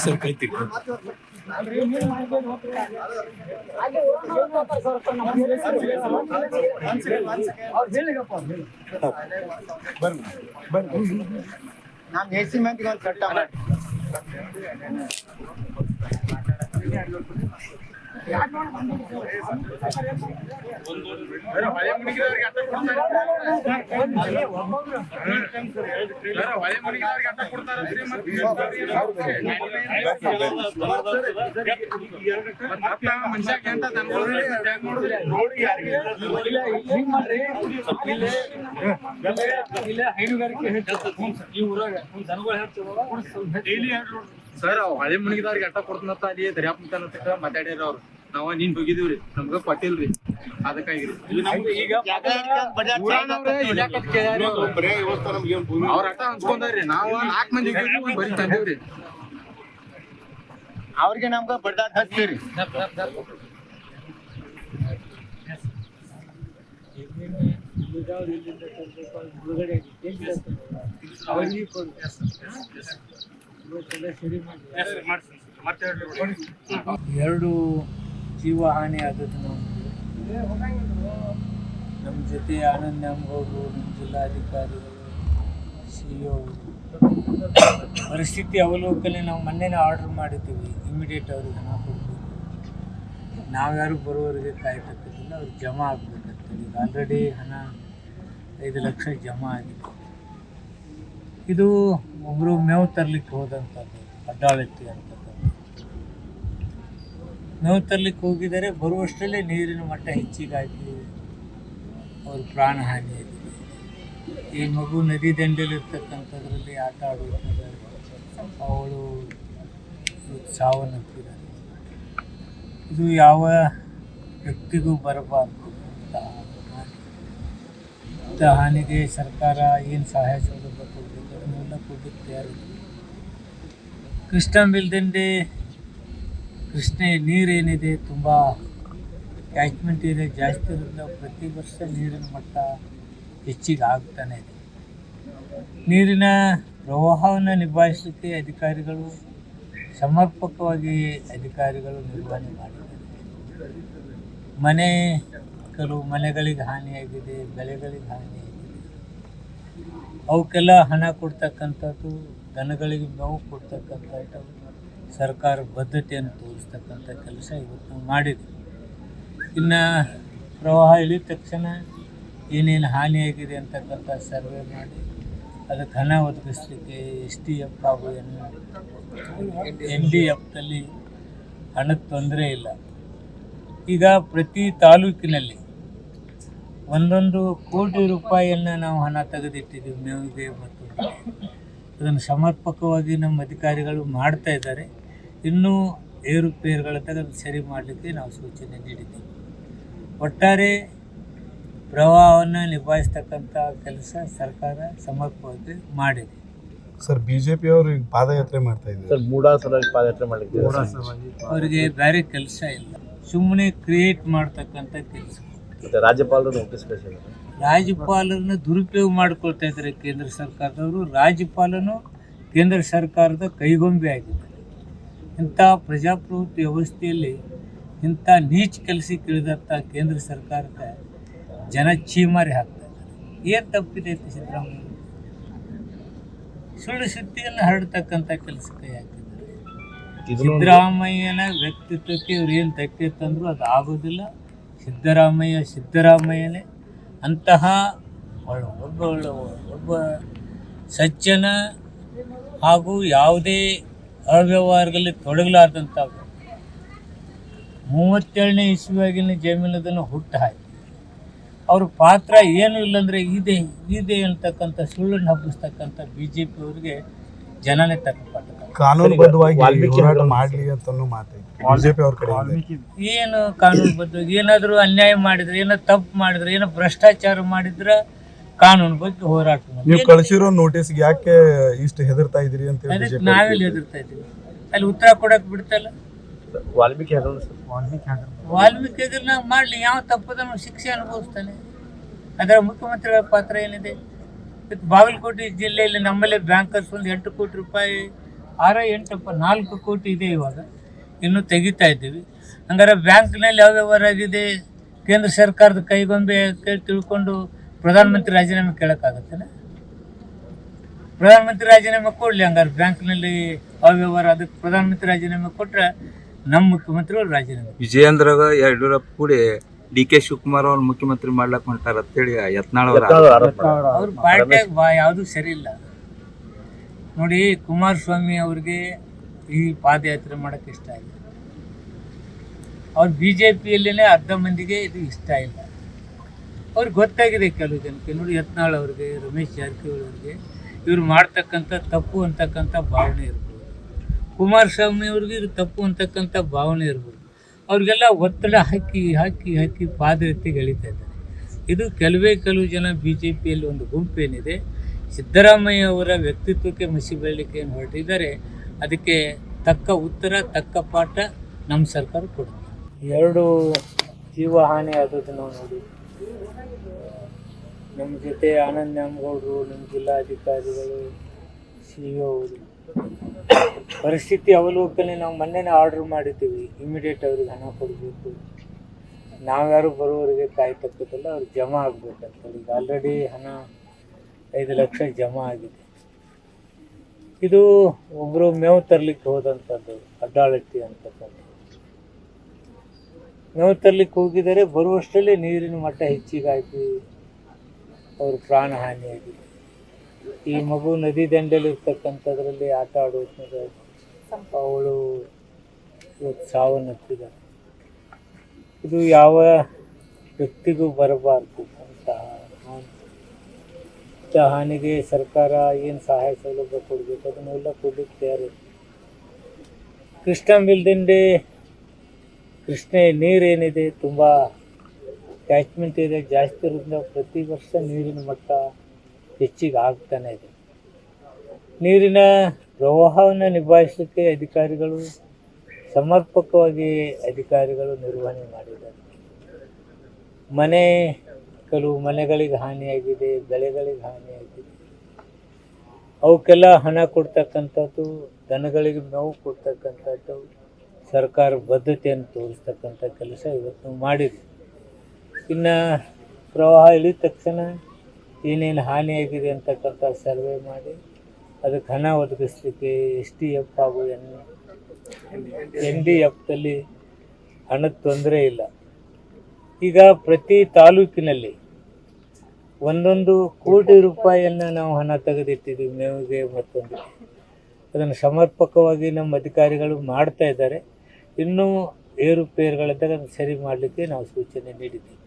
Sir Kaithi ನಾನು AC ಮಂದಿಗೆ ಒಂದು ಕಟ್ಟ ಮಾಡಿ ಸರ್ ಹಳೆ ಮುನಿಗಿದವ್ರಿಗೆ ಅಟ್ಟ ಕೊಡ್ತನತ್ತ ಅಲ್ಲಿ ದರ್ಯಾಪ್ತ ಮಾತಾಡ್ಯಾರ ಅವ್ರು ನಾವ ನೀನ್ ಹೋಗಿದೀವ್ರಿ ನಮ್ಗ ಕೊಟ್ಟಿಲ್ರಿ ಅದಕ್ಕಾಗಿರಿ ಅವ್ರ ಅಟ್ಟ ಹಂಚ್ಕೊಂಡ್ರಿ ನಾವ್ 4 ಮಂದಿ ಹೋಗಿದ್ವಿ ಬರೀ ತಂದೇವ್ರಿ ಅವ್ರಿಗೆ ನಮ್ಗ ಬಡ್ದಾಟ ಹಚ್ತೀರಿ ಎರಡು ಜೀವ ಹಾನಿ ಆದದ್ದು ನಮ್ಮ ಜೊತೆ ಆನಂದ್ ನ್ಯಾಮಗೌಡರು, ನಮ್ಮ ಜಿಲ್ಲಾಧಿಕಾರಿಗಳು, CEO ಪರಿಸ್ಥಿತಿ ಅವಲೋಕನೆ ನಾವು ಮೊನ್ನೆನೇ ಆರ್ಡರ್ ಮಾಡಿದ್ದೀವಿ. ಇಮಿಡಿಯೇಟ್ ಅವ್ರಿಗೆ ಹಣ ಕೊಡ್ತೀವಿ. ನಾವ್ಯಾರು ಬರೋವರೆಗೆ ಕಾಯ್ತಕ್ಕದಿಲ್ಲ, ಅವ್ರಿಗೆ ಜಮಾ ಆಗಬೇಕಂತೇಳಿ. ಈಗ ಆಲ್ರೆಡಿ ಹಣ 5 ಲಕ್ಷ ಜಮಾ ಆಗಿದೆ. ಇದು ಒಬ್ಬರು ಮೇವು ತರಲಿಕ್ಕೆ ಹೋದಂಥದ್ದು, ಅಡ್ಡಾಳತ್ತಿ ಅಂತಕ್ಕಂಥದ್ದು. ಮೇವು ತರಲಿಕ್ಕೆ ಹೋಗಿದ್ದಾರೆ, ಬರುವಷ್ಟರಲ್ಲೇ ನೀರಿನ ಮಟ್ಟ ಹೆಚ್ಚಿಗಾಗಿ ಅವ್ರ ಪ್ರಾಣ ಹಾನಿ ಆಗಿದೆ. ಈ ಮಗು ನದಿ ದಂಡೆಯಲ್ಲಿರ್ತಕ್ಕಂಥದ್ರಲ್ಲಿ ಆಟ ಆಡುತ್ತಿದ್ದಾರೆ, ಅವಳು ಸಾವನ್ನಪ್ಪಿದ್ದಾರೆ. ಇದು ಯಾವ ವ್ಯಕ್ತಿಗೂ ಬರಬಾರ್ದು. ಇಂಥ ಹಾನಿಗೆ ಸರ್ಕಾರ ಏನು ಸಹಾಯ ಸೌಲಭ್ಯ ಕೊಡಬೇಕು ಅದನ್ನೆಲ್ಲ ಕೊಡಲಿಕ್ಕೆ ತಯಾರಿದೆ. ಕೃಷ್ಣ ಮೇಲ್ದಂಡೆ ಕೃಷ್ಣೆ ನೀರೇನಿದೆ ತುಂಬ ಕ್ಯಾಚ್ಮೆಂಟ್ ಇದೆ, ಜಾಸ್ತಿ ಇರೋದ್ರಿಂದ ಪ್ರತಿ ವರ್ಷ ನೀರಿನ ಮಟ್ಟ ಹೆಚ್ಚಿಗೆ ಆಗ್ತಾನೆ ಇದೆ. ನೀರಿನ ಪ್ರವಾಹವನ್ನು ನಿಭಾಯಿಸಲಿಕ್ಕೆ ಅಧಿಕಾರಿಗಳು ಸಮರ್ಪಕವಾಗಿ ನಿರ್ವಹಣೆ ಮಾಡಿದ್ದಾರೆ. ಕೆಲವು ಮನೆಗಳಿಗೆ ಹಾನಿಯಾಗಿದೆ, ಬೆಳೆಗಳಿಗೆ ಹಾನಿಯಾಗಿದೆ. ಅವಕ್ಕೆಲ್ಲ ಹಣ ಕೊಡ್ತಕ್ಕಂಥದ್ದು, ದನಗಳಿಗೆ ಮೇವು ಕೊಡ್ತಕ್ಕಂಥದ್ದು, ಸರ್ಕಾರ ಬದ್ಧತೆಯನ್ನು ತೋರಿಸ್ತಕ್ಕಂಥ ಕೆಲಸ ಇವತ್ತು ನಾವು ಮಾಡಿದ್ವಿ. ಇನ್ನು ಪ್ರವಾಹ ಇಳಿದ ತಕ್ಷಣ ಏನೇನು ಹಾನಿಯಾಗಿದೆ ಅಂತಕ್ಕಂಥ ಸರ್ವೆ ಮಾಡಿ ಅದಕ್ಕೆ ಹಣ ಒದಗಿಸ್ಲಿಕ್ಕೆ SDF ಹಾಗೂ NDFದಲ್ಲಿ ಹಣದ ತೊಂದರೆ ಇಲ್ಲ. ಈಗ ಪ್ರತಿ ತಾಲೂಕಿನಲ್ಲಿ 1 ಕೋಟಿ ರೂಪಾಯಿಯನ್ನು ನಾವು ಹಣ ತೆಗೆದಿಟ್ಟಿದ್ದೀವಿ ಮೇವಿಗೆ. ಮತ್ತು ಅದನ್ನು ಸಮರ್ಪಕವಾಗಿ ನಮ್ಮ ಅಧಿಕಾರಿಗಳು ಮಾಡ್ತಾ ಇದ್ದಾರೆ. ಇನ್ನೂ ಏರುಪೇರುಗಳ ತೆಗೆದು ಸರಿ ಮಾಡಲಿಕ್ಕೆ ನಾವು ಸೂಚನೆ ನೀಡಿದ್ದೀವಿ. ಒಟ್ಟಾರೆ ಪ್ರವಾಹವನ್ನು ನಿಭಾಯಿಸ್ತಕ್ಕಂಥ ಕೆಲಸ ಸರ್ಕಾರ ಸಮರ್ಪಕವಾಗಿ ಮಾಡಿದೆ. ಸರ್ ಬಿಜೆಪಿ ಅವರು ಈಗ ಪಾದಯಾತ್ರೆ ಮಾಡ್ತಾ ಇದ್ದಾರೆ ಸರ್, ಮೂಡಾಸಲವಾಗಿ ಪಾದಯಾತ್ರೆ ಮಾಡಲಿಕ್ಕೆ ಅವರಿಗೆ ಬೇರೆ ಕೆಲಸ ಇಲ್ಲ, ಸುಮ್ಮನೆ ಕ್ರಿಯೇಟ್ ಮಾಡ್ತಕ್ಕಂಥ ಕೆಲಸ. ರಾಜ್ಯಪಾಲರನ್ನ ದುರುಪಯೋಗ ಮಾಡ್ಕೊಳ್ತಾ ಇದ್ದಾರೆ ಕೇಂದ್ರ ಸರ್ಕಾರದವರು. ರಾಜ್ಯಪಾಲನು ಕೇಂದ್ರ ಸರ್ಕಾರದ ಕೈಗೊಂಬೆ ಆಗಿದ್ದಾರೆ. ಇಂಥ ಪ್ರಜಾಪ್ರಭುತ್ವ ವ್ಯವಸ್ಥೆಯಲ್ಲಿ ಇಂಥ ನೀಚ ಕೆಲಸಕ್ಕೆ ಇಳಿದಂಥ ಕೇಂದ್ರ ಸರ್ಕಾರಕ್ಕೆ ಜನ ಚೀಮಾರಿ ಹಾಕ್ತಾ ಇದ್ದಾರೆ. ಏನು ತಪ್ಪಿದೆ ಸಿದ್ದರಾಮಯ್ಯ? ಸುಳ್ಳು ಸುದ್ದಿಯನ್ನು ಹರಡ್ತಕ್ಕಂಥ ಕೆಲಸಕ್ಕೆ ಹಾಕಿದ್ದಾರೆ. ಸಿದ್ದರಾಮಯ್ಯನ ವ್ಯಕ್ತಿತ್ವಕ್ಕೆ ಇವ್ರು ಏನು ಧಕ್ಕೆ ತಂದರೂ ಅದು ಆಗೋದಿಲ್ಲ. ಸಿದ್ದರಾಮಯ್ಯನೇ ಅಂತಹ ಒಬ್ಬ ಸಜ್ಜನ ಹಾಗೂ ಯಾವುದೇ ಅವ್ಯವಹಾರಗಳಲ್ಲಿ ತೊಡಗಲಾರ್ದಂಥ 37ನೇ ಇಸ್ವಿಯಾಗಿನ ಜಮೀನದನ್ನು ಹುಟ್ಟು ಹಾಕಿ ಅವ್ರ ಪಾತ್ರ ಏನೂ ಇಲ್ಲಂದರೆ ಇದೆ ಅಂತಕ್ಕಂಥ ಸುಳ್ಳನ್ನು ಹಬ್ಬಿಸ್ತಕ್ಕಂಥ BJP ಅವರಿಗೆ ಜನನೇ ತಕ್ಕಪಾಠ. ಕಾನೂನುಬದ್ಧವಾಗಿ ಹೋರಾಟ ಮಾಡಲಿ ಅಂತ ಬಿಜೆಪಿ ಅವ್ರ ಕಡೆ ಏನು ಕಾನೂನುಬದ್ಧವಾಗಿ ಏನಾದರೂ ಅನ್ಯಾಯ ಮಾಡಿದ್ರೆ, ಏನೋ ತಪ್ಪು ಮಾಡಿದ್ರೆ, ಏನೋ ಭ್ರಷ್ಟಾಚಾರ ಮಾಡಿದ್ರೆ ಕಾನೂನು ಬಗ್ಗೆ ಹೋರಾಟ ನೀವು ಕಳಿಸಿರೋ ನೋಟಿಸ್ಗೆ ಯಾಕೆ ಇಷ್ಟು ಹೆದರ್ತಾ ಇದ್ದೀರಿ ಅಂತ ಅದಕ್ಕೆ ನಾವೆಲ್ಲಿ ಹೆದರ್ತಾ ಇದ್ದೀವಿ? ಅಲ್ಲಿ ಉತ್ತರ ಕೊಡಕ್ಕೆ ಬಿಡ್ತಲ್ಲ. ವಾಲ್ಮೀಕಿ ಹಗರಣ ಸರ್. ವಾಲ್ಮೀಕಿ ಎದುರು ಮಾಡಲಿ, ಯಾವ ತಪ್ಪದನ್ನು ಶಿಕ್ಷೆ ಅನುಭವಿಸ್ತಾನೆ. ಅದರ ಮುಖ್ಯಮಂತ್ರಿಗಳ ಪಾತ್ರ ಏನಿದೆ? ಇವತ್ತು ಬಾಗಲಕೋಟೆ ಜಿಲ್ಲೆಯಲ್ಲಿ ನಮ್ಮಲ್ಲೇ ಬ್ಯಾಂಕರ್ಸ್ ಒಂದು 8 ಕೋಟಿ ರೂಪಾಯಿ 4 ಕೋಟಿ ಇದೆ ಇವಾಗ, ಇನ್ನೂ ತೆಗಿತಾ ಇದ್ದೀವಿ. ಹಂಗಾರೆ ಬ್ಯಾಂಕ್ನಲ್ಲಿ ಯಾವ ವ್ಯವಹಾರ ಆಗಿದೆ ಕೇಂದ್ರ ಸರ್ಕಾರದ ಕೈಗೊಂಬೆ ತಿಳ್ಕೊಂಡು ಪ್ರಧಾನಮಂತ್ರಿ ರಾಜೀನಾಮೆ ಕೇಳೋಕ್ಕಾಗತ್ತಲ್ಲ? ಪ್ರಧಾನಮಂತ್ರಿ ರಾಜೀನಾಮೆ ಕೊಡಲಿ. ಹಂಗಾರೆ ಬ್ಯಾಂಕ್ನಲ್ಲಿ ಅವ್ಯವಹಾರ ಅದಕ್ಕೆ ಪ್ರಧಾನಮಂತ್ರಿ ರಾಜೀನಾಮೆ ಕೊಟ್ಟರೆ ನಮ್ಮ ಮುಖ್ಯಮಂತ್ರಿಗಳು ರಾಜೀನಾಮೆ. ವಿಜಯೇಂದ್ರ ಯಡಿಯೂರಪ್ಪ ಕೂಡಿ ಡಿ ಕೆ ಶಿವಕುಮಾರ್ ಅವ್ರು ಮುಖ್ಯಮಂತ್ರಿ ಮಾಡ್ಲಕ್ ಹೊಂಟಾರ ಅಂತೇಳಿ ಯತ್ನಾಳ್ ಅವ್ರ ಅವ್ರ ಪಾರ್ಟಿಯಾಗ ಯಾವುದೂ ಸರಿ ಇಲ್ಲ ನೋಡಿ. ಕುಮಾರಸ್ವಾಮಿ ಅವ್ರಿಗೆ ಈ ಪಾದಯಾತ್ರೆ ಮಾಡೋಕ್ಕೆ ಇಷ್ಟ ಇಲ್ಲ. ಅವ್ರು BJPಯಲ್ಲೇ ಅರ್ಧ ಮಂದಿಗೆ ಇದು ಇಷ್ಟ ಇಲ್ಲ. ಅವ್ರಿಗೆ ಗೊತ್ತಾಗಿದೆ ಕೆಲವು ಜನಕ್ಕೆ. ನೋಡಿ, ಯತ್ನಾಳ್ ಅವ್ರಿಗೆ, ರಮೇಶ್ ಜಾರಕಿಹೊಳಿ ಅವ್ರಿಗೆ ಇವ್ರು ಮಾಡ್ತಕ್ಕಂಥ ತಪ್ಪು ಅಂತಕ್ಕಂಥ ಭಾವನೆ ಇರ್ಬೋದು. ಕುಮಾರಸ್ವಾಮಿ ಅವ್ರಿಗೆ ಇದು ತಪ್ಪು ಅಂತಕ್ಕಂಥ ಭಾವನೆ ಇರ್ಬೋದು. ಅವ್ರಿಗೆಲ್ಲ ಒತ್ತಡ ಹಾಕಿ ಪಾದಯಾತ್ರೆಗೆ ಎಳಿತಾ ಇದ್ದಾರೆ. ಇದು ಕೆಲವು ಜನ BJPಯಲ್ಲಿ ಒಂದು ಗುಂಪೇನಿದೆ, ಸಿದ್ದರಾಮಯ್ಯ ಅವರ ವ್ಯಕ್ತಿತ್ವಕ್ಕೆ ಮಸಿ ಬೆಳಲಿಕ್ಕೆ ಏನು ಹೊರಟಿದ್ದಾರೆ, ಅದಕ್ಕೆ ತಕ್ಕ ಉತ್ತರ, ತಕ್ಕ ಪಾಠ ನಮ್ಮ ಸರ್ಕಾರ ಕೊಡುತ್ತೆ. 2 ಜೀವ ಹಾನಿ ಆದದ್ದು ನಾವು ನೋಡಿ. ನಮ್ಮ ಜೊತೆ ಆನಂದ್ ನ್ಯಾಮಗೌಡರು, ನಮ್ಮ ಜಿಲ್ಲಾಧಿಕಾರಿಗಳು, CO ಅವರು ಪರಿಸ್ಥಿತಿ ಅವಲೋಕನೆ ನಾವು ಮೊನ್ನೆನೇ ಆರ್ಡ್ರ್ ಮಾಡಿದ್ದೀವಿ. ಇಮಿಡಿಯೇಟ್ ಅವ್ರಿಗೆ ಹಣ ಕೊಡಬೇಕು, ನಾವ್ಯಾರು ಬರೋವರೆಗೆ ಕಾಯ್ತಕ್ಕದಲ್ಲ, ಅವ್ರಿಗೆ ಜಮಾ ಆಗಬೇಕಂತ. ಈಗ ಆಲ್ರೆಡಿ ಹಣ 5 ಲಕ್ಷ ಜಮಾ ಆಗಿದೆ. ಇದು ಒಬ್ಬರು ಮೇವು ತರಲಿಕ್ಕೆ ಹೋದಂಥದ್ದು, ಅಡ್ಡಾಳಟ್ಟಿ ಅಂತಕ್ಕಂಥ ಮೇವು ತರಲಿಕ್ಕೆ ಹೋಗಿದ್ದಾರೆ. ಬರುವಷ್ಟರಲ್ಲಿ ನೀರಿನ ಮಟ್ಟ ಹೆಚ್ಚಿಗಾಗಿ ಅವ್ರ ಪ್ರಾಣ ಹಾನಿಯಾಗಿದೆ. ಈ ಮಗು ನದಿ ದಂಡೆಯಲ್ಲಿರ್ತಕ್ಕಂಥದ್ರಲ್ಲಿ ಆಟ ಆಡೋದ್ರಿಂದ ಅವಳು ಇವತ್ತು ಸಾವನ್ನಪ್ಪಿದ್ದಾರೆ. ಇದು ಯಾವ ವ್ಯಕ್ತಿಗೂ ಬರಬಾರ್ದು ಅಂತ ಹಾನಿಗೆ ಸರ್ಕಾರ ಏನು ಸಹಾಯ ಸೌಲಭ್ಯ ಕೊಡಬೇಕು ಅದನ್ನೆಲ್ಲ ಕೊಡಲಿಕ್ಕೆ ತಯಾರಿದೆ. ಕೃಷ್ಣಾ ಮೇಲ್ದಂಡೆ, ಕೃಷ್ಣೆ ನೀರೇನಿದೆ ತುಂಬ ಕ್ಯಾಚ್ಮೆಂಟ್ ಇದೆ, ಜಾಸ್ತಿ ಇರೋದ್ರಿಂದ ಪ್ರತಿ ವರ್ಷ ನೀರಿನ ಮಟ್ಟ ಹೆಚ್ಚಿಗೆ ಆಗ್ತಾನೆ ಇದೆ. ನೀರಿನ ಪ್ರವಾಹವನ್ನು ನಿಭಾಯಿಸಲಿಕ್ಕೆ ಸಮರ್ಪಕವಾಗಿ ಅಧಿಕಾರಿಗಳು ನಿರ್ವಹಣೆ ಮಾಡಿದ್ದಾರೆ. ಕೆಲವು ಮನೆಗಳಿಗೆ ಹಾನಿಯಾಗಿದೆ, ಬೆಳೆಗಳಿಗೆ ಹಾನಿಯಾಗಿದೆ. ಅವಕ್ಕೆಲ್ಲ ಹಣ ಕೊಡ್ತಕ್ಕಂಥದ್ದು, ದನಗಳಿಗೆ ಮೇವು ಕೊಡ್ತಕ್ಕಂಥದ್ದು, ಸರ್ಕಾರ ಬದ್ಧತೆಯನ್ನು ತೋರಿಸ್ತಕ್ಕಂಥ ಕೆಲಸ ಇವತ್ತು ಮಾಡಿದೆ. ಇನ್ನು ಪ್ರವಾಹ ಇಳಿದ ತಕ್ಷಣ ಏನೇನು ಹಾನಿಯಾಗಿದೆ ಅಂತಕ್ಕಂಥ ಸರ್ವೆ ಮಾಡಿ ಅದಕ್ಕೆ ಹಣ ಒದಗಿಸ್ಲಿಕ್ಕೆ SDF ಹಾಗೂ NDFದಲ್ಲಿ ಹಣದ ತೊಂದರೆ ಇಲ್ಲ. ಈಗ ಪ್ರತಿ ತಾಲೂಕಿನಲ್ಲಿ 1 ಕೋಟಿ ರೂಪಾಯಿಯನ್ನು ನಾವು ಹಣ ತೆಗೆದಿಟ್ಟಿದ್ದೀವಿ ಮೇವಿಗೆ ಮತ್ತೊಂದು. ಅದನ್ನು ಸಮರ್ಪಕವಾಗಿ ನಮ್ಮ ಅಧಿಕಾರಿಗಳು ಮಾಡ್ತಾ ಇದ್ದಾರೆ. ಇನ್ನೂ ಏರುಪೇರುಗಳಿದ್ದಾಗ ಅದನ್ನು ಸರಿ ಮಾಡಲಿಕ್ಕೆ ನಾವು ಸೂಚನೆ ನೀಡಿದ್ದೀವಿ.